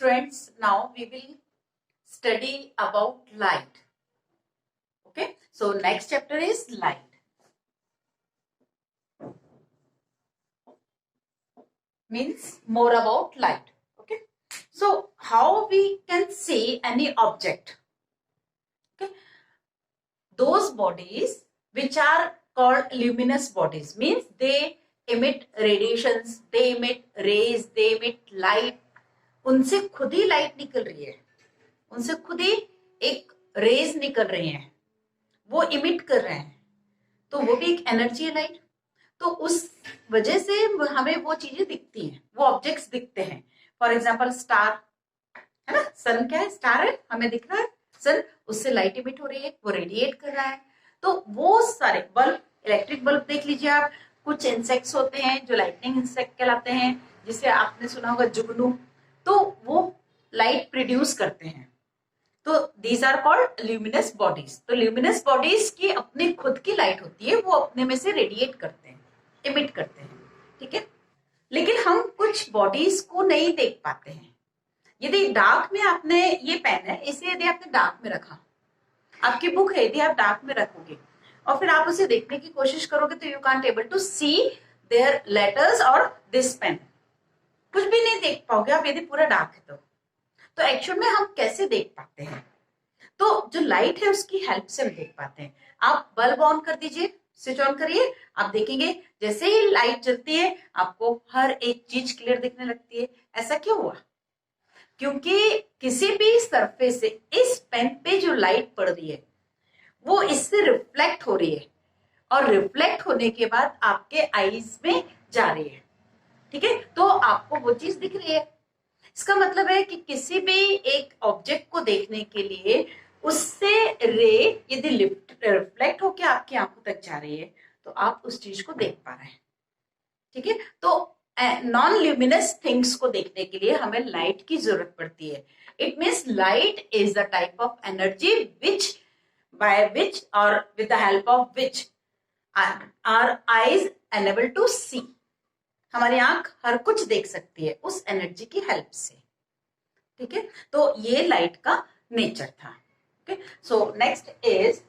students, now we will study about light. Okay, so next chapter is light. Means more about light. Okay, so how we can see any object? Okay, those bodies which are called luminous bodies means they emit radiations, they emit rays, they emit light. उनसे खुद ही light निकल रही है, उनसे खुद ही एक raise निकल रहे हैं, वो इमिट कर रहे हैं, तो वो भी एक एनर्जी है लाइट. तो उस वजह से हमें वो चीजें दिखती हैं, वो ऑब्जेक्ट्स दिखते हैं. फॉर एग्जाम्पल स्टार है ना, सन क्या है, स्टार है, हमें दिख रहा है सन, उससे लाइट इमिट हो रही है, वो रेडिएट कर रहा है. तो वो सारे बल्ब, इलेक्ट्रिक बल्ब देख लीजिए आप. कुछ इंसेक्ट्स होते हैं जो लाइटनिंग इंसेक्ट कहलाते हैं, जिसे आपने सुना होगा जुगनू, तो वो लाइट प्रोड्यूस करते हैं. तो these are called luminous bodies. तो ल्यूमिनस बॉडीज की अपनी खुद की लाइट होती है, वो अपने में से रेडिएट करते हैं, इमिट करते हैं. ठीक है, लेकिन हम कुछ बॉडीज को नहीं देख पाते हैं. यदि डार्क में आपने, ये पेन है, इसे यदि आपने डार्क में रखा, आपकी बुक है, यदि आप डार्क में रखोगे और फिर आप उसे देखने की कोशिश करोगे, तो you can't able to see their letters और दिस पेन. कुछ भी नहीं देख पाओगे आप यदि पूरा डार्क है तो एक्चुअल में हम कैसे देख पाते हैं? तो जो लाइट है उसकी हेल्प से हम देख पाते हैं. आप बल्ब ऑन कर दीजिए, स्विच ऑन करिए, आप देखेंगे जैसे ही लाइट जलती है आपको हर एक चीज क्लियर दिखने लगती है. ऐसा क्यों हुआ? क्योंकि किसी भी सरफेस से इस पेन पे जो लाइट पड़ रही है वो इससे रिफ्लेक्ट हो रही है, और रिफ्लेक्ट होने के बाद आपके आईज में जा रही है. ठीक है, तो आपको वो चीज दिख रही है. इसका मतलब है कि किसी भी एक ऑब्जेक्ट को देखने के लिए उससे रे यदि रिफ्लेक्ट होकर आपकी आंखों तक जा रही है तो आप उस चीज को देख पा रहे हैं. ठीक है, तो नॉन ल्यूमिनस थिंग्स को देखने के लिए हमें लाइट की जरूरत पड़ती है. It means light is the type of energy which by which और with the help of which our eyes enable to see. हमारी आंख हर कुछ देख सकती है उस एनर्जी की हेल्प से. ठीक है, तो ये लाइट का नेचर था. Okay, so next is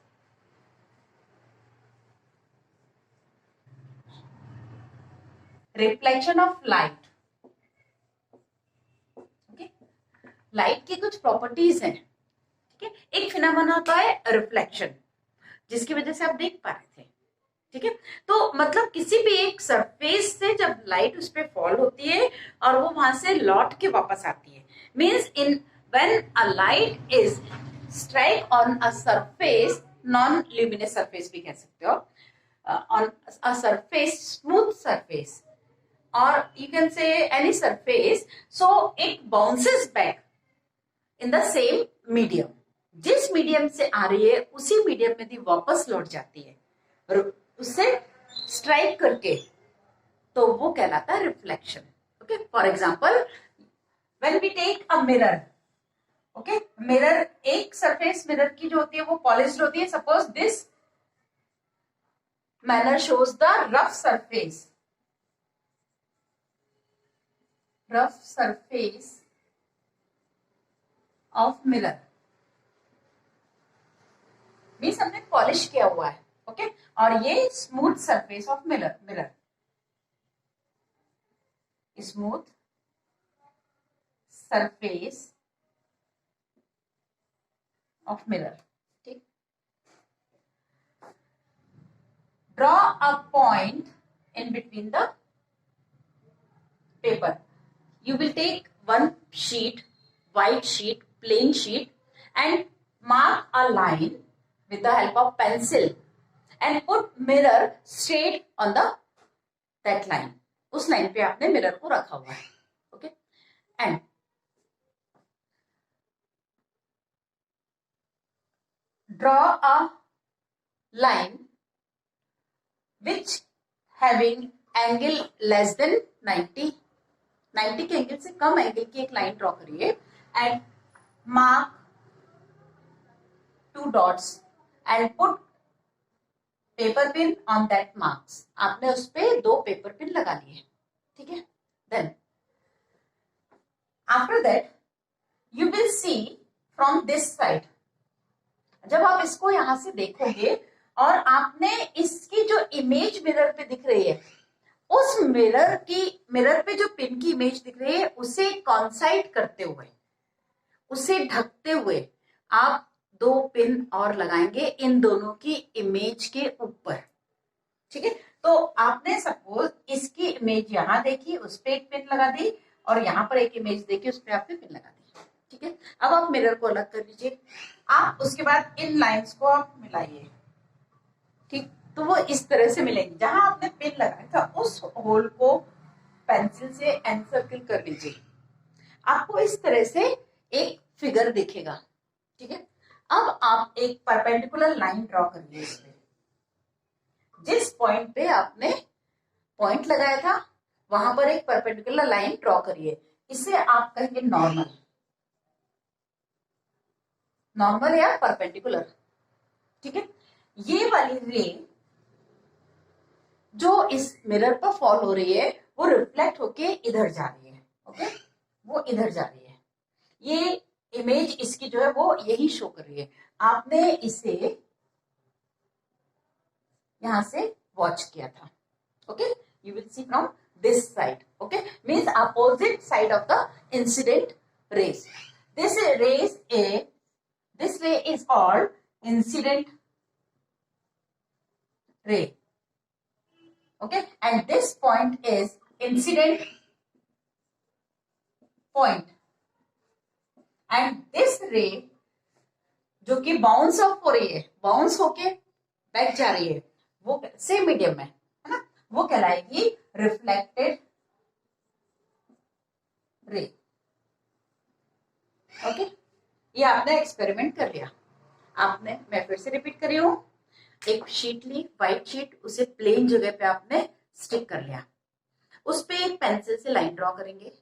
reflection of light. Okay, light की कुछ प्रॉपर्टीज हैं. ठीक है, एक फिनोमेना होता है रिफ्लेक्शन, जिसकी वजह से आप देख पा रहे थे. ठीक है, तो मतलब किसी भी एक सरफेस से जब लाइट उस पर फॉल होती है और वो वहां से लौट के वापस आती है, means in when a light is strike on a surface, non luminous surface भी कह सकते हो, on a surface, smooth surface, or you can say any surface, so it bounces back in the same medium. जिस medium से आ रही है उसी medium में भी वापस लौट जाती है और उससे स्ट्राइक करके, तो वो कहलाता है reflection. Okay, for example when we take a mirror. Okay, mirror, एक सरफेस मिरर की जो होती है वो पॉलिश्ड होती है. Suppose this manner shows the rough surface, rough surface of mirror, means हमने पॉलिश किया हुआ है. ओके, और ये smooth surface of mirror, mirror smooth surface of mirror. ठीक, draw a point in between the paper. You will take one sheet, white sheet, plain sheet, and mark a line with the help of pencil and put mirror straight on that line. उस line पे आपने mirror को रखा हुआ है. Okay, and draw a line which having angle less than 90 के angle से कम angle की एक लाइन ड्रॉ करिए and mark 2 dots and put paper pin on that marks. आपने उस पे 2 पेपर पिन लगा लिए. ठीक है, then after that you will see from this side. जब आप इसको यहां से देखोगे और आपने इसकी जो इमेज मिरर पे दिख रही है, उस मिरर पे जो पिन की इमेज दिख रही है उसे कॉन्साइड करते हुए, उसे ढकते हुए आप दो पिन और लगाएंगे इन दोनों की इमेज के ऊपर। ठीक है, तो आपने सपोज इसकी इमेज यहां देखी, उस पर एक पिन लगा दी, और यहां पर एक इमेज देखी, उस पर आपने पिन लगा दी। ठीक है, अब आप मिरर को अलग कर लीजिए। आप उसके बाद इन लाइंस को आप मिलाइए। ठीक, तो वो इस तरह से मिलेंगे। जहां आपने पिन लगाया था उस होल को पेंसिल से एनसर्किल कर लीजिए। आपको इस तरह से एक फिगर दिखेगा। ठीक है, अब आप एक परपेंडिकुलर लाइन ड्रॉ करिए इसमें। जिस पॉइंट पे आपने पॉइंट लगाया था वहां पर एक परपेंडिकुलर लाइन ड्रॉ करिए। इसे आप कहेंगे नॉर्मल, नॉर्मल या परपेंडिकुलर। ठीक है, ये वाली रे जो इस मिरर पर फॉल हो रही है वो रिफ्लेक्ट होके इधर जा रही है। ओके, वो इधर जा रही है। ये इमेज इसकी जो है वो यही शो कर रही है। आपने इसे यहां से वॉच किया था। Okay, you will see from this side. Okay, means opposite side of the incident rays. This rays a this ray is called incident ray. Okay, and this point is incident point, and this ray जो कि bounce off हो रही है, bounce होके back जा रही है, वो सेम मीडियम में है ना, वो कहलाएगी रिफ्लेक्टेड रे। ओके, ये आपने एक्सपेरिमेंट कर लिया। आपने, मैं फिर से रिपीट कर रही हूं, एक शीट ली, व्हाइट शीट, उसे प्लेन जगह पे आपने स्टिक कर लिया। उस पे एक पेंसिल से लाइन ड्रॉ करेंगे।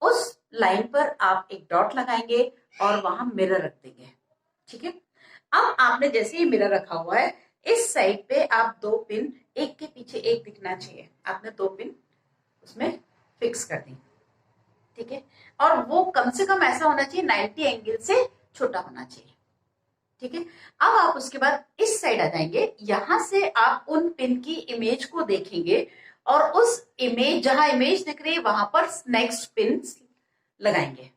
उस लाइन पर आप एक डॉट लगाएंगे और वहां मिरर रख देंगे। ठीक है, अब आपने जैसे ही मिरर रखा हुआ है, इस साइड पे आप दो पिन, एक के पीछे एक दिखना चाहिए, आपने दो पिन उसमें फिक्स कर दी। ठीक है, और वो कम से कम ऐसा होना चाहिए 90 एंगल से छोटा होना चाहिए। ठीक है, अब आप उसके बाद इस साइड आ जाएंगे। यहां से आप उन पिन की इमेज को देखेंगे और उस इमेज, जहां इमेज दिख रही है वहां पर नेक्स्ट पिन लगाएंगे।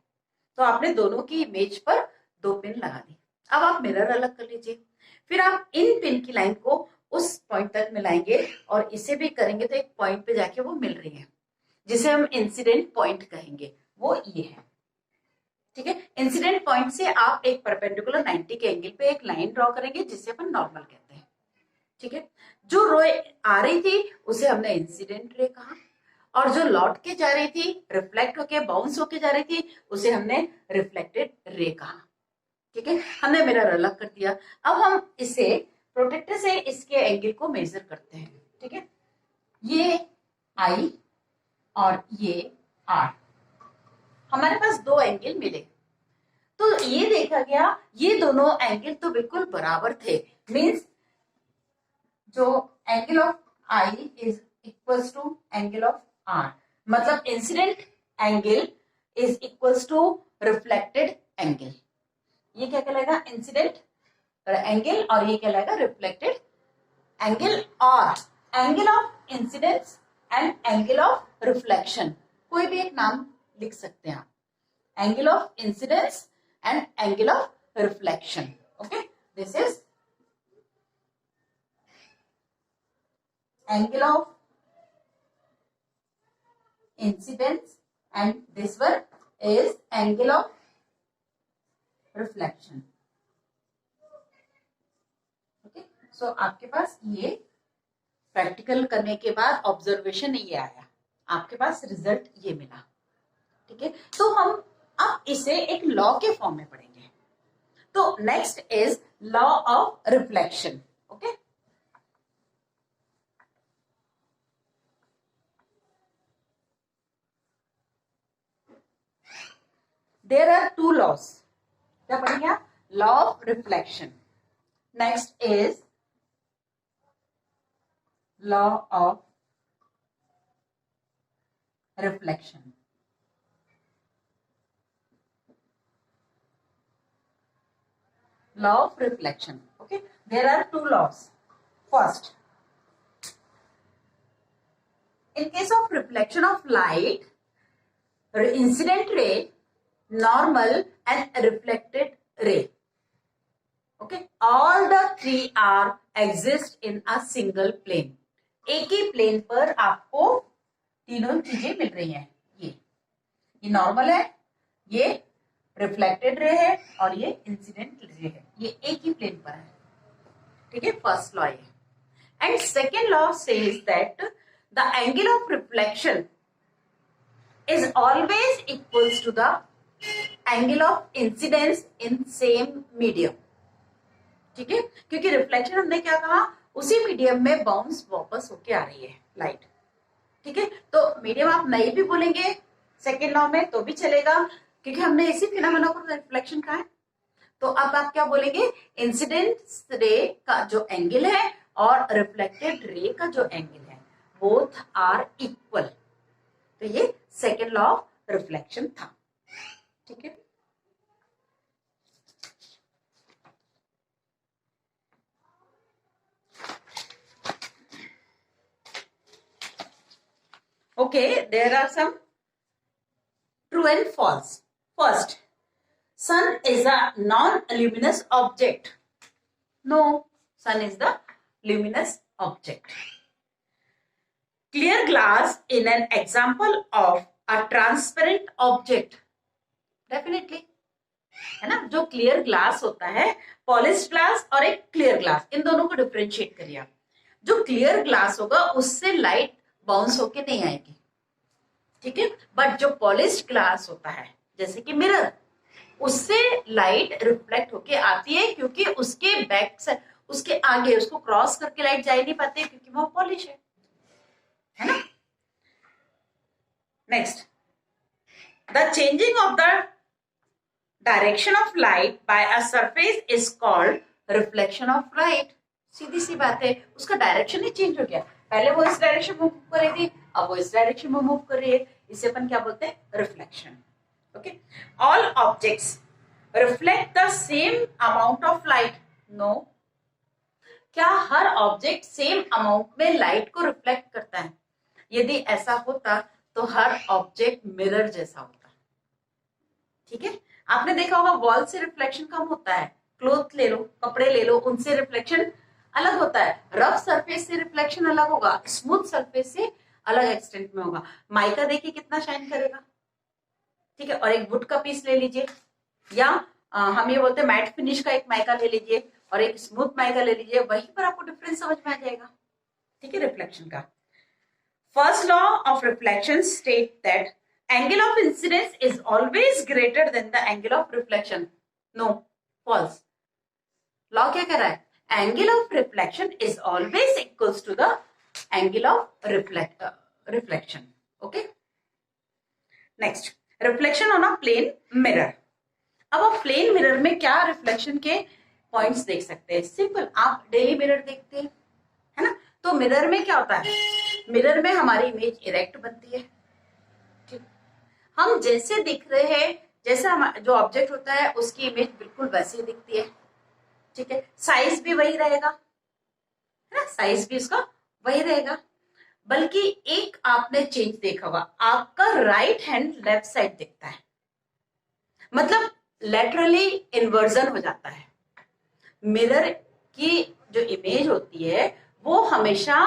तो आपने दोनों की इमेज पर दो पिन लगा दी। अब आप मिरर अलग कर लीजिए। फिर आप इन पिन की लाइन को उस पॉइंट तक मिलाएंगे और इसे भी करेंगे तो एक पॉइंट पे जाके वो मिल रही है, जिसे हम इंसिडेंट पॉइंट कहेंगे, वो ये है। ठीक है, इंसिडेंट पॉइंट से आप एक परपेंडिकुलर 90 के एंगल पे एक लाइन ड्रॉ करेंगे जिसे अपन नॉर्मल कहते हैं। ठीक है, जो रे आ रही थी उसे हमने इंसिडेंट रे कहा, और जो लौट के जा रही थी, रिफ्लेक्ट होके बाउंस होके जा रही थी, उसे हमने रिफ्लेक्टेड रे कहा। ठीक है, हमने मिरर अलग कर दिया। अब हम इसे प्रोटेक्टर से इसके एंगल को मेजर करते हैं। ठीक है, ये आई और ये आर, हमारे पास दो एंगल मिले। तो ये देखा गया ये दोनों एंगल तो बिल्कुल बराबर थे। मींस जो angle of I is equals to angle of R, मतलब incident angle is equals to reflected angle. ये क्या कहलाएगा, इंसिडेंट एंगल, और ये कहलाएगा रिफ्लेक्टेड एंगल, और angle of incidence and angle of reflection, कोई भी एक नाम लिख सकते हैं आप, angle of incidence and angle of reflection. Okay, this is angle of incidence and this one is angle of reflection. Okay, so आपके पास ये प्रैक्टिकल करने के बाद ऑब्जर्वेशन ये आया, आपके पास रिजल्ट ये मिला। ठीक है, तो हम अब इसे एक लॉ के फॉर्म में पढ़ेंगे। तो next is law of reflection. Okay, there are two laws. क्या पढ़ेंगे आप, law of reflection, next is law of reflection. law of reflection. Okay, there are two laws. First, in case of reflection of light, incident ray, normal and reflected ray. Okay, all the three are exist in a single plane. एक ही plane पर आपको तीनों चीजें मिल रही हैं. ये normal है, ये रिफ्लेक्टेड रे है और ये इंसिडेंट रे है. ये एक ही प्लेन पर है. ठीक है, फर्स्ट लॉ ये. And second law says that the angle of reflection is always equals to the angle of incidence in same medium. ठीक है, क्योंकि रिफ्लेक्शन हमने क्या कहा, उसी मीडियम में बाउंस वापस होके आ रही है लाइट. ठीक है, तो मीडियम आप नहीं भी बोलेंगे सेकेंड लॉ में तो भी चलेगा, क्योंकि हमने इसी फिनोमेना को रिफ्लेक्शन कहा है. तो अब आप क्या बोलेंगे, इंसिडेंट रे का जो एंगल है और रिफ्लेक्टेड रे का जो एंगल है, बोथ आर इक्वल. तो ये सेकेंड लॉ ऑफ रिफ्लेक्शन था. ठीक है, okay, there are some true and false. First, sun is a non-luminous object. No, sun is the luminous object. Clear glass in an example of a transparent object. Definitely. है ना, जो clear glass होता है, polished glass और एक clear glass, इन दोनों को differentiate करिए आप. जो क्लियर ग्लास होगा उससे लाइट बाउंस होके नहीं आएगी. ठीक है, बट जो पॉलिश्ड ग्लास होता है जैसे कि मिरर, उससे लाइट रिफ्लेक्ट होके आती है, क्योंकि उसके बैक से, उसके आगे उसको क्रॉस करके लाइट जा ही नहीं पाती, क्योंकि वो पॉलिश है ना. Next, the changing of the direction of light by a surface is called reflection of light. सीधी सी बात है, उसका डायरेक्शन ही चेंज हो गया. पहले वो इस डायरेक्शन में मूव कर रही थी, अब वो इस डायरेक्शन में मूव कर रही है. इसे अपन क्या बोलते हैं, reflection. Okay, all objects reflect the same amount of light. No, क्या हर ऑब्जेक्ट सेम अमाउंट में लाइट को रिफ्लेक्ट करता है? यदि ऐसा होता तो हर ऑब्जेक्ट मिरर जैसा होता. ठीक है, आपने देखा होगा वॉल से रिफ्लेक्शन कम होता है. क्लोथ ले लो, कपड़े ले लो, उनसे रिफ्लेक्शन अलग होता है. रफ सरफेस से रिफ्लेक्शन अलग होगा, स्मूथ सरफेस से अलग एक्सटेंट में होगा. माइका देखिए कितना शाइन करेगा. ठीक है, और एक वुड का पीस ले लीजिए, या हम ये बोलते हैं मैट फिनिश का एक माइका ले लीजिए और एक स्मूथ माइका ले लीजिए, वहीं पर आपको डिफरेंस समझ में आ जाएगा. ठीक है, रिफ्लेक्शन का. First law of reflection state that angle of incidence is always greater than the angle of reflection. No, false. Law क्या कह रहा है, angle of reflection is always equals to the angle of reflection. Okay. Next, reflection on a plane mirror. अब आप plane mirror में क्या reflection के points देख सकते हैं? सिंपल, आप डेली मिरर देखते हैं, है ना. तो मिरर में क्या होता है, मिरर में हमारी इमेज इरेक्ट बनती है. हम जैसे दिख रहे हैं, जैसा जो ऑब्जेक्ट होता है उसकी इमेज बिल्कुल वैसे दिखती है. ठीक है, साइज भी वही रहेगा, है ना, साइज भी उसका वही रहेगा. बल्कि एक आपने चेंज देखा होगा, आपका राइट हैंड लेफ्ट साइड दिखता है, मतलब लेटरली इन्वर्जन हो जाता है. मिरर की जो इमेज होती है वो हमेशा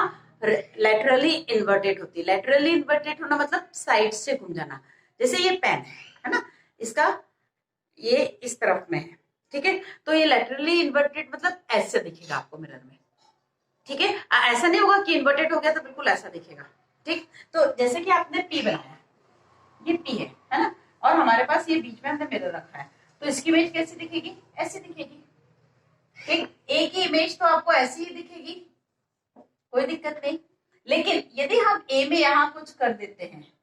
लेटरली इन्वर्टेड होती है. लेटरली इन्वर्टेड होना मतलब साइड से घूम जाना. जैसे ये पेन है ना, इसका ये इस तरफ में है. ठीक है, तो ये लेटरली इन्वर्टेड मतलब ऐसे दिखेगा आपको मिरर में. ठीक है, ऐसा नहीं होगा कि इन्वर्टेड हो गया तो बिल्कुल ऐसा दिखेगा. ठीक, तो जैसे कि आपने पी बनाया, ये पी है ना, और हमारे पास ये बीच में हमने मिरर रखा है, तो इसकी इमेज कैसी दिखेगी, ऐसी दिखेगी. ठीक, एक ही इमेज तो आपको ऐसी ही दिखेगी, कोई दिक्कत नहीं. लेकिन यदि हम ए में यहाँ कुछ कर देते हैं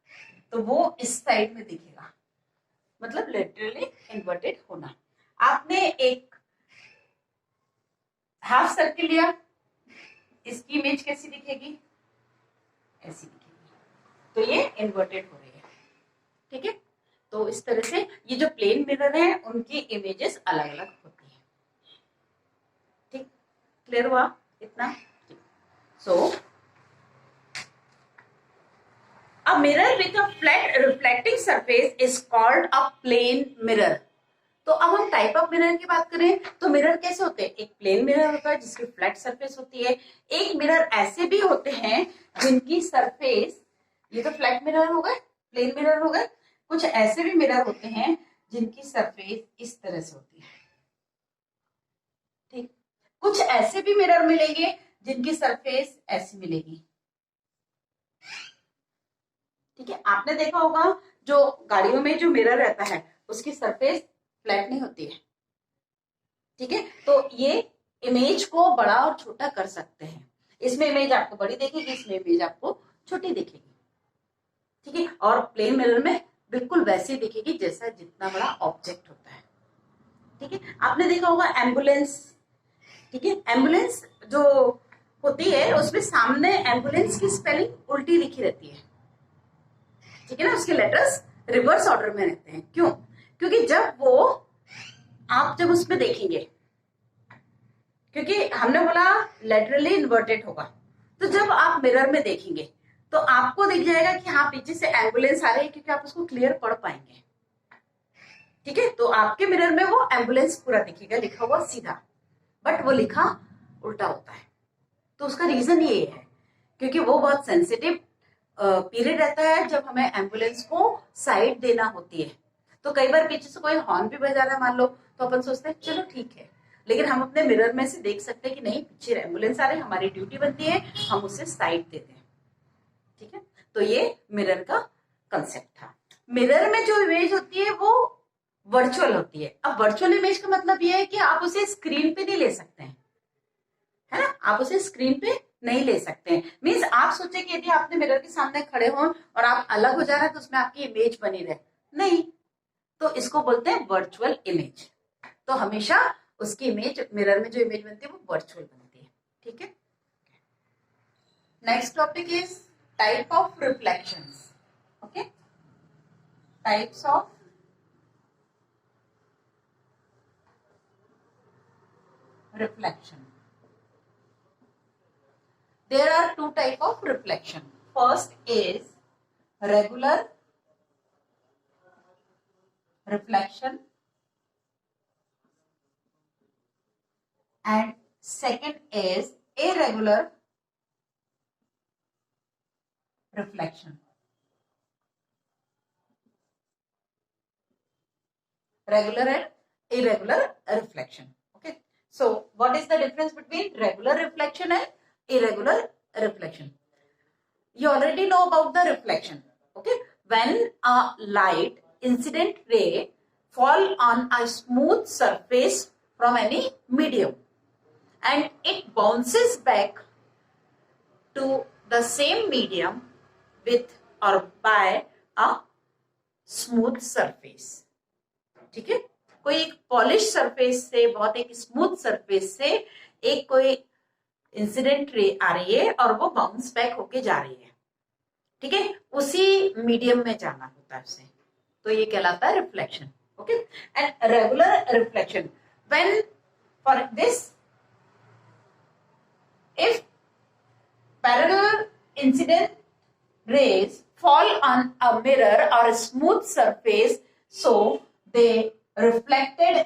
तो वो इस साइड में दिखेगा, मतलब लिटरली इन्वर्टेड होना. आपने एक हाफ सर्किल लिया, इसकी इमेज कैसी दिखेगी, ऐसी दिखेगी, तो ये इन्वर्टेड हो रही है. ठीक है, तो इस तरह से ये जो प्लेन मिरर है उनकी इमेजेस अलग अलग होती है. क्लियर हुआ इतना? सो a mirror with a flat reflecting surface is called a plane mirror. तो अब हम टाइप ऑफ मिरर की बात करें तो मिरर कैसे होते हैं? एक प्लेन मिरर होता है जिसकी फ्लैट सरफेस होती है। एक मिरर ऐसे भी होते हैं जिनकी सरफेस, ये तो फ्लैट मिरर हो गए, प्लेन मिरर हो गए। कुछ ऐसे भी मिरर होते हैं जिनकी सरफेस इस तरह से होती है, ठीक। कुछ ऐसे भी मिरर मिलेंगे जिनकी सरफेस ऐसी मिलेगी, ठीक है। आपने देखा होगा जो गाड़ियों में जो मिरर रहता है उसकी सरफेस फ्लैट नहीं होती है, ठीक है। तो ये इमेज को बड़ा और छोटा कर सकते हैं। इसमें इमेज आपको बड़ी दिखेगी, इसमें इमेज आपको छोटी दिखेगी, ठीक है। और प्लेन मिरर में बिल्कुल वैसे दिखेगी जैसा जितना बड़ा ऑब्जेक्ट होता है, ठीक है। आपने देखा होगा एम्बुलेंस, ठीक है। एम्बुलेंस जो होती है उसमें सामने एम्बुलेंस की स्पेलिंग उल्टी लिखी रहती है, ठीक है ना। उसके लेटर्स रिवर्स ऑर्डर में रहते हैं। क्यों? क्योंकि जब उसमें देखेंगे, क्योंकि हमने बोला लेटरली इन्वर्टेड होगा, तो जब आप मिरर में देखेंगे तो आपको दिख जाएगा कि हाँ पीछे से एम्बुलेंस आ रही है, क्योंकि आप उसको क्लियर पढ़ पाएंगे, ठीक है। तो आपके मिरर में वो एम्बुलेंस पूरा दिखेगा, लिखा हुआ सीधा, बट वो लिखा उल्टा होता है। तो उसका रीजन ये है क्योंकि वो बहुत सेंसिटिव पीरियड रहता है जब हमें एम्बुलेंस को साइड देना होती है। तो कई बार पीछे से कोई हॉर्न भी बजा रहा है मान लो, तो अपन सोचते हैं चलो ठीक है, लेकिन हम अपने मिरर में से देख सकते हैं कि नहीं पीछे एम्बुलेंस आ रही है, हमारी ड्यूटी बनती है हम उसे साइड देते हैं, ठीक है। तो ये मिरर का कंसेप्ट था। मिरर में जो इमेज होती है वो वर्चुअल होती है। अब वर्चुअल इमेज का मतलब ये है कि आप उसे स्क्रीन पे नहीं ले सकते हैं, है ना। आप उसे स्क्रीन पे नहीं ले सकते हैं। मीन्स आप सोचे कि यदि आपने मिरर के सामने खड़े हो और आप अलग हो जा रहे हैं तो उसमें आपकी इमेज बनी रहे, नहीं, तो इसको बोलते हैं वर्चुअल इमेज। तो हमेशा उसकी इमेज, मिरर में जो इमेज बनती है वो वर्चुअल बनती है, ठीक है। Next topic is type of reflections, okay. Types of reflection. There are two type of reflection. First is regular reflection and second is irregular reflection. Regular and irregular reflection. Okay. So what is the difference between regular reflection and irregular reflection? You already know about the reflection, okay. When a light incident ray fall on a smooth surface from any medium and it bounces back to the same medium with or by a smooth surface, ठीक है। कोई एक polish surface से, बहुत एक smooth surface से एक कोई इंसिडेंट रे आ रही है और वो बाउंस बैक होके जा रही है, ठीक है। उसी मीडियम में जाना होता है उसे, तो ये कहलाता है reflection, okay. And regular reflection, when for this if parallel incident rays fall on a mirror or a smooth surface, so they reflected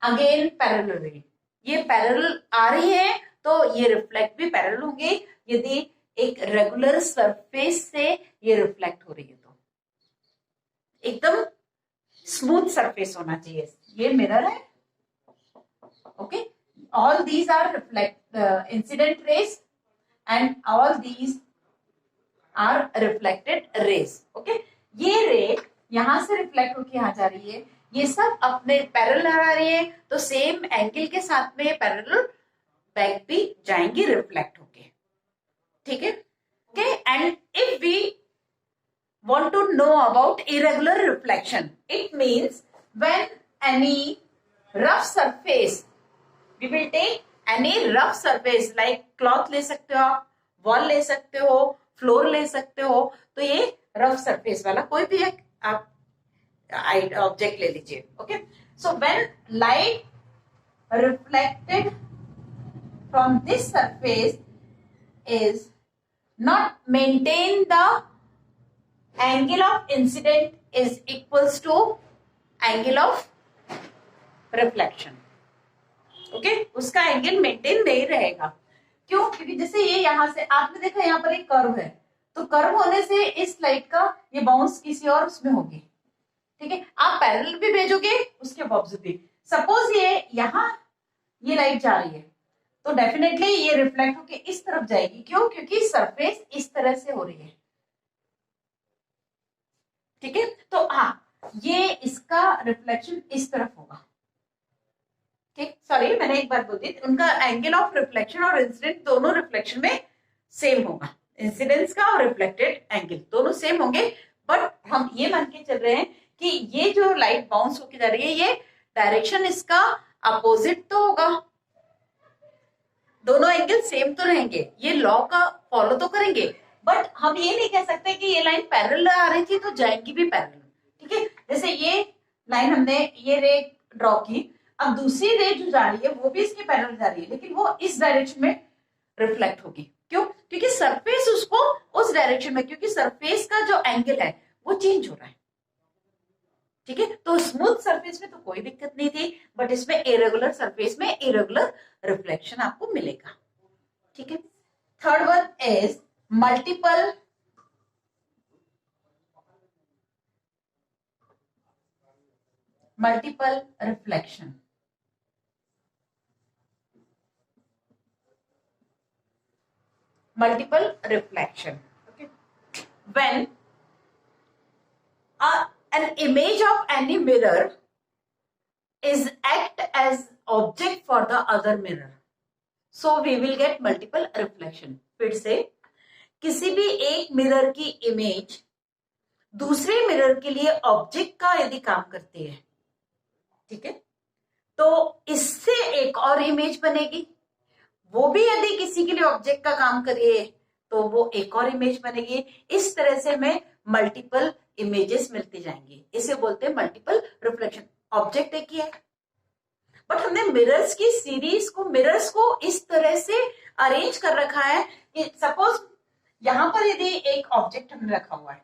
again parallelly. ये पैरेलल आ रही है तो ये रिफ्लेक्ट भी पैरेलल होंगे। यदि एक रेगुलर सरफेस से ये रिफ्लेक्ट हो रही है तो एकदम स्मूथ सरफेस होना चाहिए। ये मिरर है, okay. all these are incident rays and all these are reflected rays, okay। ये रे यहां से रिफ्लेक्ट होकर यहां जा रही है, ये सब अपने पैरेलल आ रही है तो सेम एंगल के साथ में पैरेलल बैक भी जाएंगी रिफ्लेक्ट होके, ठीक है, okay. And if we want to know about irregular reflection, it means when any rough surface, we will take any rough surface like cloth ले सकते हो आप, wall ले सकते हो, फ्लोर ले सकते हो, तो ये रफ सरफेस वाला कोई भी एक आप ऑब्जेक्ट ले लीजिए. Okay, so when light reflected from this surface is not maintain the angle of incident is equals to angle of reflection. Okay, उसका एंगल मेंटेन नहीं रहेगा. क्यों? क्योंकि जैसे ये यहां से आपने देखा यहाँ पर एक कर्व है, तो कर्व होने से इस लाइट का ये बाउंस किसी और उसमें होगी. ठीक है, आप पैरेलल भी भेजोगे उसके ऑपोजिट भी. सपोज ये यहाँ ये लाइट जा रही है तो डेफिनेटली ये रिफ्लेक्ट होके इस तरफ जाएगी. क्यों? क्योंकि सरफेस इस तरह से हो रही है. ठीक है, तो हाँ, ये इसका रिफ्लेक्शन इस तरफ होगा. ठीक, सॉरी मैंने एक बात बोल दी, उनका एंगल ऑफ रिफ्लेक्शन और इंसिडेंट दोनों रिफ्लेक्शन में सेम होगा. इंसिडेंस का और रिफ्लेक्टेड एंगल दोनों सेम होंगे. बट हम ये मान के चल रहे हैं कि ये जो लाइट बाउंस होके जा रही है ये डायरेक्शन इसका अपोजिट तो होगा. दोनों एंगल सेम तो रहेंगे, ये लॉ का फॉलो तो करेंगे. बट हम ये नहीं कह सकते कि ये लाइन पैरेलल आ रही थी तो जाएंगी भी पैरेलल. ठीक है, जैसे ये लाइन हमने ये रे ड्रॉ की, अब दूसरी रे जो जा रही है वो भी इसके पैरेलल जा रही है, लेकिन वो इस डायरेक्शन में रिफ्लेक्ट होगी. क्यों? क्योंकि सरफेस उसको उस डायरेक्शन में, क्योंकि सरफेस का जो एंगल है वो चेंज हो रहा है. ठीक है, तो स्मूथ सरफेस में तो कोई दिक्कत नहीं थी, बट इसमें इरेगुलर सरफेस में इरेगुलर रिफ्लेक्शन आपको मिलेगा. ठीक है, third one is multiple reflection. Multiple reflection. Okay, when an image of any mirror is act as object for the other mirror, so we will get multiple reflection. फिर से किसी भी एक मिरर की इमेज दूसरे मिरर के लिए object का यदि काम करती है, ठीक है, तो इससे एक और इमेज बनेगी. वो भी यदि किसी के लिए ऑब्जेक्ट का काम करिए तो वो एक और इमेज बनेगी. इस तरह से हमें मल्टीपल इमेजेस मिलती जाएंगी. इसे बोलते हैं मल्टीपल रिफ्लेक्शन. ऑब्जेक्ट एक ही है, बट हमने मिरर्स की सीरीज को, मिरर्स को इस तरह से अरेंज कर रखा है कि सपोज यहां पर यदि एक ऑब्जेक्ट हमने रखा हुआ है,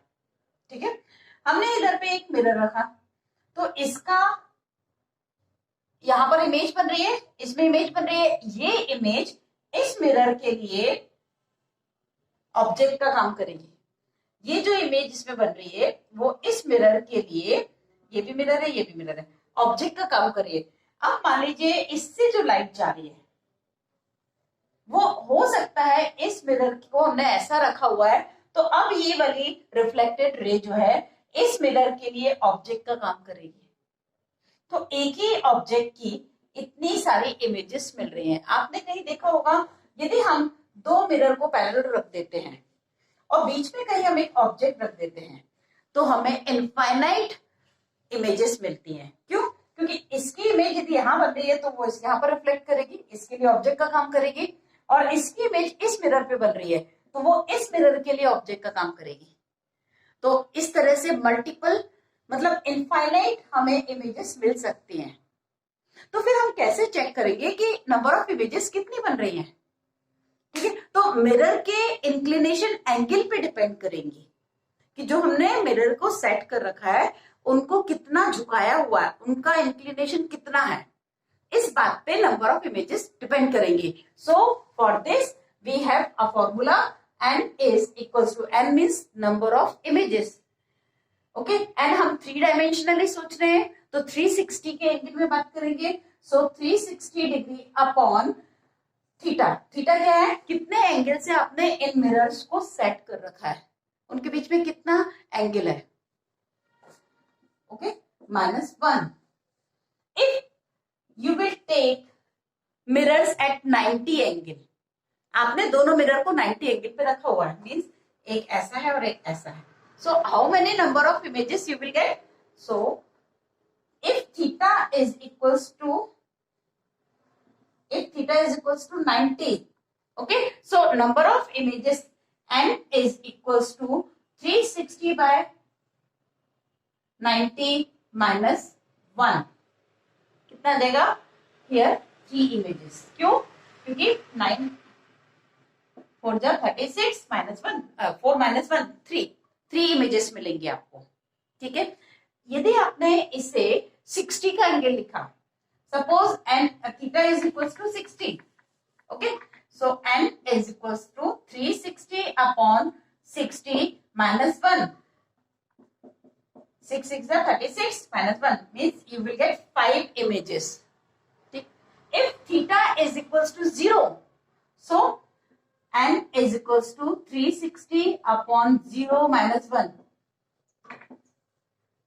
ठीक है, हमने इधर पे एक मिरर रखा, तो इसका यहां पर इमेज बन रही है, इसमें इमेज बन रही है. ये इमेज इस मिरर के लिए ऑब्जेक्ट का काम करेगी. ये जो इमेज इसमें बन रही है वो इस मिरर के लिए, ये भी मिरर है ये भी मिरर है, ऑब्जेक्ट का काम कर रही है. अब मान लीजिए इससे जो लाइट जा रही है वो हो सकता है इस मिरर को हमने ऐसा रखा हुआ है, तो अब ये वाली रिफ्लेक्टेड रे जो है इस मिरर के लिए ऑब्जेक्ट का काम करेगी. तो एक ही ऑब्जेक्ट की इतनी सारी इमेजेस मिल रही हैं. आपने कहीं देखा होगा यदि हम दो मिरर को पैरेलल रख देते हैं और बीच में कहीं हम एक ऑब्जेक्ट रख देते हैं तो हमें इनफाइनाइट इमेजेस मिलती हैं. क्यों? क्योंकि इसकी इमेज यदि यहाँ बन रही है तो वो यहाँ पर रिफ्लेक्ट करेगी, इसके लिए ऑब्जेक्ट का काम करेगी, और इसकी इमेज इस मिरर पे बन रही है तो वो इस मिरर के लिए ऑब्जेक्ट का काम करेगी. तो इस तरह से मल्टीपल मतलब इनफाइनाइट हमें इमेजेस मिल सकती हैं. तो फिर हम कैसे चेक करेंगे कि नंबर ऑफ इमेजेस कितनी बन रही हैं? ठीक है, तो मिरर के इंक्लिनेशन एंगल पे डिपेंड करेंगी कि जो हमने मिरर को सेट कर रखा है उनको कितना झुकाया हुआ है, उनका इंक्लिनेशन कितना है, इस बात पे नंबर ऑफ इमेजेस डिपेंड करेंगी. So for this we have a formula, n is equals to n means number of images. Okay, and हम 3 डायमेंशनली सोच रहे हैं तो 360 के एंगल में बात करेंगे. सो 360 डिग्री अपॉन थीटा. थीटा क्या है? कितने एंगल से आपने इन मिरर्स को सेट कर रखा है, उनके बीच में कितना एंगल है. Okay, -1. If you will take mirrors at 90 angle, आपने दोनों मिरर को 90 एंगल पे रखा हुआ है, मीन्स एक ऐसा है और एक ऐसा है. So how many number of images you will get? So if theta is equals to 90, okay, so number of images n is equals to 360 by 90 minus 1 कितना देगा? Here 3 images. क्यों? क्योंकि 9 4 जा 36 माइनस 1 4 माइनस 1 3 इमेजेस मिलेंगे आपको। ठीक है, यदि आपने इसे 60 का एंगल लिखा, suppose n theta is equals to 60, okay, so n is equals to 360 upon 60 minus 1, 6 6 जा 36 minus 1 means you will get 5 images. If theta is equals to 0, so n is equals to 360 upon 0 minus 1.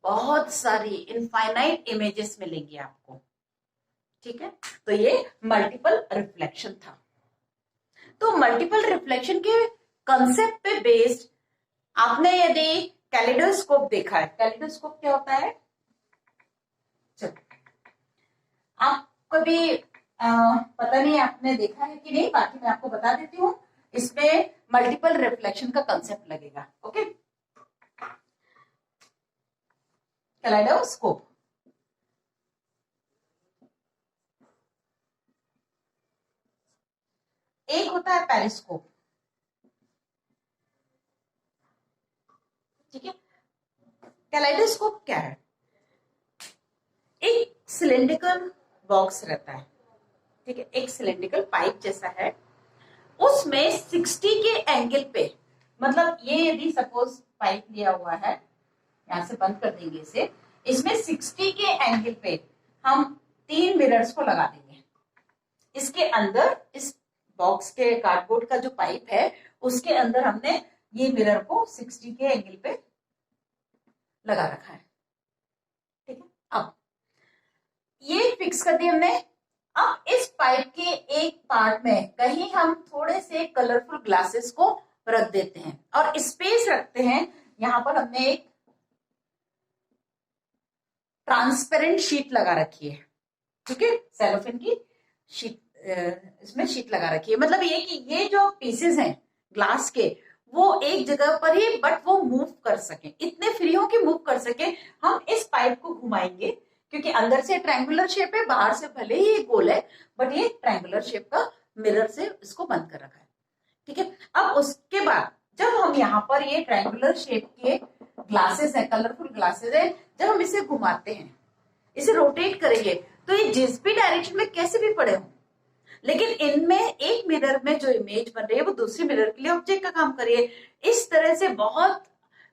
बहुत सारी infinite images मिलेंगी आपको। ठीक है, तो ये multiple reflection था। तो मल्टीपल रिफ्लेक्शन के कंसेप्ट पे बेस्ड आपने यदि कैलिडोस्कोप देखा है, कैलिडोस्कोप क्या होता है? चलो, आप कभी पता नहीं आपने देखा है कि नहीं, बाकी मैं आपको बता देती हूँ। इसमें मल्टीपल रिफ्लेक्शन का कंसेप्ट लगेगा। ओके, कैलिडोस्कोप एक होता है पेरिस्कोप। ठीक है, कैलिडोस्कोप क्या है? एक सिलिंड्रिकल बॉक्स रहता है। ठीक है, एक सिलिंड्रिकल पाइप जैसा है, उसमें 60 के एंगल पे, मतलब ये यदि सपोज पाइप लिया हुआ है, यहां से बंद कर देंगे इसे, इसमें 60 के एंगल पे हम 3 मिरर्स को लगा देंगे। इसके अंदर, इस बॉक्स के कार्डबोर्ड का जो पाइप है उसके अंदर हमने ये मिरर को 60 के एंगल पे लगा रखा है। ठीक है, अब ये फिक्स कर दिया हमने। अब इस पाइप के एक पार्ट में कहीं हम थोड़े से कलरफुल ग्लासेस को रख देते हैं और स्पेस रखते हैं। यहां पर हमने एक ट्रांसपेरेंट शीट लगा रखी है। ठीक है, सेलोफेन की शीट, इसमें शीट लगा रखी है। मतलब ये कि ये जो पीसेस हैं ग्लास के, वो एक जगह पर ही, बट वो मूव कर सके, इतने फ्री हो कि मूव कर सके। हम इस पाइप को घुमाएंगे, क्योंकि अंदर से ट्रायंगुलर शेप है, बाहर से भले ही ये गोल है, बट ये ट्रायंगुलर शेप का मिरर से इसको बंद कर रखा है। ठीक है, अब उसके बाद जब हम यहाँ पर ये ट्रायंगुलर शेप के ग्लासेस हैं, कलरफुल ग्लासेस हैं, जब हम इसे घुमाते हैं, इसे रोटेट करेंगे, तो ये जिस भी डायरेक्शन में कैसे भी पड़े हो, लेकिन इनमें एक मिरर में जो इमेज बन रही है वो दूसरी मिरर के लिए ऑब्जेक्ट का काम कर रही है। इस तरह से बहुत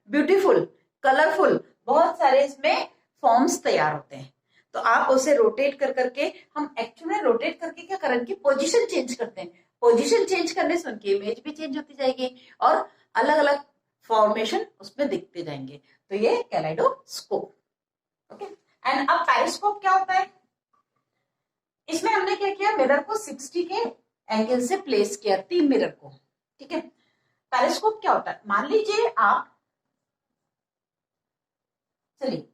ब्यूटीफुल, कलरफुल, बहुत सारे इसमें फॉर्म्स तैयार होते हैं। तो आप उसे रोटेट कर करके, हम एक्चुअली में रोटेट करके क्या करेंगे, पोजीशन चेंज करते हैं। पोजीशन चेंज करने से उनकी इमेज भी चेंज होती जाएगी और अलग अलग फॉर्मेशन उसमें दिखते जाएंगे। तो ये कैलाइडोस्कोप। ओके, एंड अब पेरिस्कोप क्या होता है? इसमें हमने क्या किया, मिरर को 60 के एंगल से प्लेस किया, 3 मिरर को। ठीक है, पेरिस्कोप क्या होता है? मान लीजिए आप, चलिए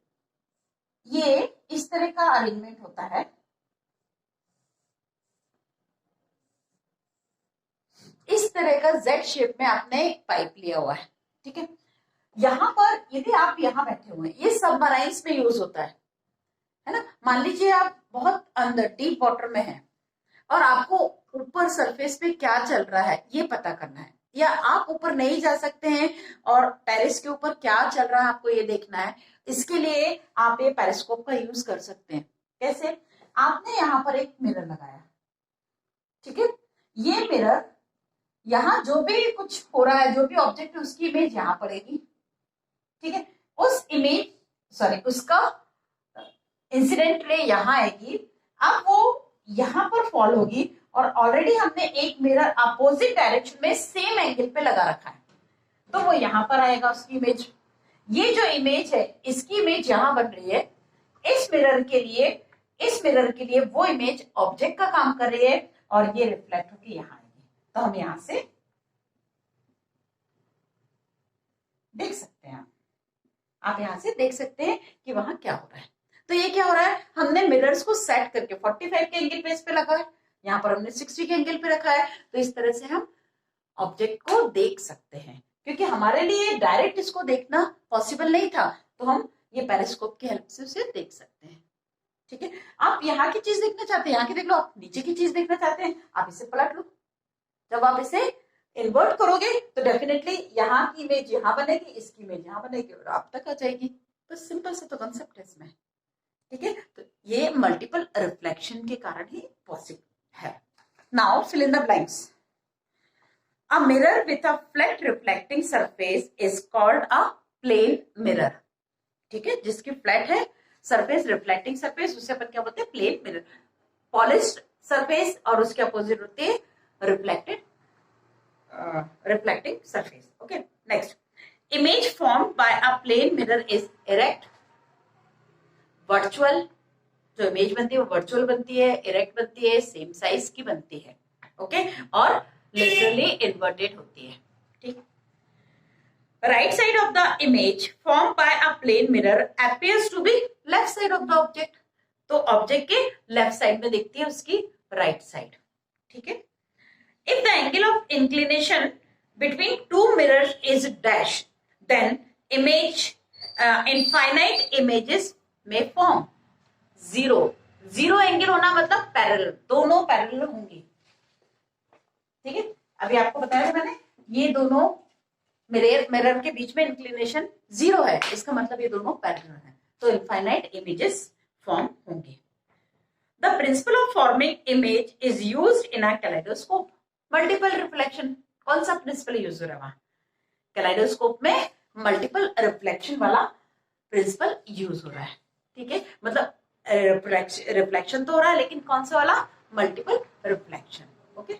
ये इस तरह का अरेंजमेंट होता है। इस तरह का जेड शेप में आपने एक पाइप लिया हुआ है। ठीक है, यहां पर यदि आप यहां बैठे हुए हैं, ये सबमराइन्स में यूज होता है ना। मान लीजिए आप बहुत अंदर डीप वाटर में हैं और आपको ऊपर सरफेस पे क्या चल रहा है ये पता करना है, या आप ऊपर नहीं जा सकते हैं और टेरेस के ऊपर क्या चल रहा है आपको ये देखना है, इसके लिए आप ये पेरिस्कोप का यूज कर सकते हैं। कैसे? आपने यहाँ पर एक मिरर लगाया, ठीक है, ये मिरर, यहाँ जो भी कुछ हो रहा है, जो भी ऑब्जेक्ट है, उसकी इमेज यहाँ पड़ेगी। ठीक है, उस इमेज, सॉरी, उसका इंसिडेंट रे यहाँ आएगी। अब वो यहाँ पर फॉल होगी और ऑलरेडी हमने एक मिरर अपोजिट डायरेक्शन में सेम एंगल पे लगा रखा है, तो वो यहाँ पर आएगा उसकी इमेज। ये जो इमेज है, इसकी इमेज यहाँ बन रही है। इस मिरर के लिए, इस मिरर के लिए वो इमेज ऑब्जेक्ट का काम कर रही है और ये रिफ्लेक्ट होकर यहाँ आएगी। तो हम यहां से देख सकते हैं, आप यहां से देख सकते हैं कि वहां क्या हो रहा है। तो ये क्या हो रहा है, हमने मिरर्स को सेट करके 45 के एंगल पे इस पे लगा है, यहाँ पर हमने 60 के एंगल पे रखा है। तो इस तरह से हम ऑब्जेक्ट को देख सकते हैं, क्योंकि हमारे लिए डायरेक्ट इसको देखना पॉसिबल नहीं था, तो हम ये पेरिस्कोप की हेल्प से उसे देख सकते हैं। ठीक है, आप यहाँ की चीज देखना चाहते हैं यहाँ की देख लो, आप नीचे की चीज देखना चाहते हैं आप इसे पलट लो। जब आप इसे इन्वर्ट करोगे तो डेफिनेटली यहाँ की इमेज यहाँ बनेगी, इसकी इमेज यहाँ बनेगी और आप तक आ जाएगी। तो सिंपल से तो कंसेप्ट है इसमें। ठीक है, तो ये मल्टीपल रिफ्लेक्शन के कारण ही पॉसिबल है। Now fill in the blanks. A mirror with a flat reflecting surface is called a plane mirror. ठीक है, जिसकी फ्लैट है सरफेस, रिफ्लेक्टिंग सरफेस, उसे अपन क्या बोलते हैं? Plane mirror. पॉलिश्ड सरफेस और उसके अपोजिट होती है reflecting surface. Okay, next, image formed by a plane mirror is erect, virtual. जो इमेज बनती है वो वर्चुअल बनती है, इरेक्ट बनती है, सेम साइज की बनती है। ओके, और लिटरली इन्वर्टेड होती है। ठीक, right side of the image formed by a plane mirror appears to be left side of the object. तो ऑब्जेक्ट के लेफ्ट साइड में दिखती है उसकी राइट साइड। ठीक है, if the angle of inclination between two mirrors is dash then image infinite images में form. Zero, zero angle होना मतलब पैरेलल, दोनों पैरेलल होंगी। ठीक है, अभी आपको बताया मैंने, ये दोनों मिरर के बीच में इंक्लिनेशन जीरो है, इसका मतलब ये दोनों पैरेलल है, तो इनफाइनाइट इमेजेस फॉर्म होंगे। The principle of forming image is used in a kaleidoscope. Multiple reflection, कौन सा प्रिंसिपल यूज हो रहा है वहां? कैलेडोस्कोप में मल्टीपल रिफ्लेक्शन वाला प्रिंसिपल यूज हो रहा है। ठीक है, मतलब रिफ्लेक्शन तो हो रहा है लेकिन कौन सा वाला? Multiple reflection. ओके।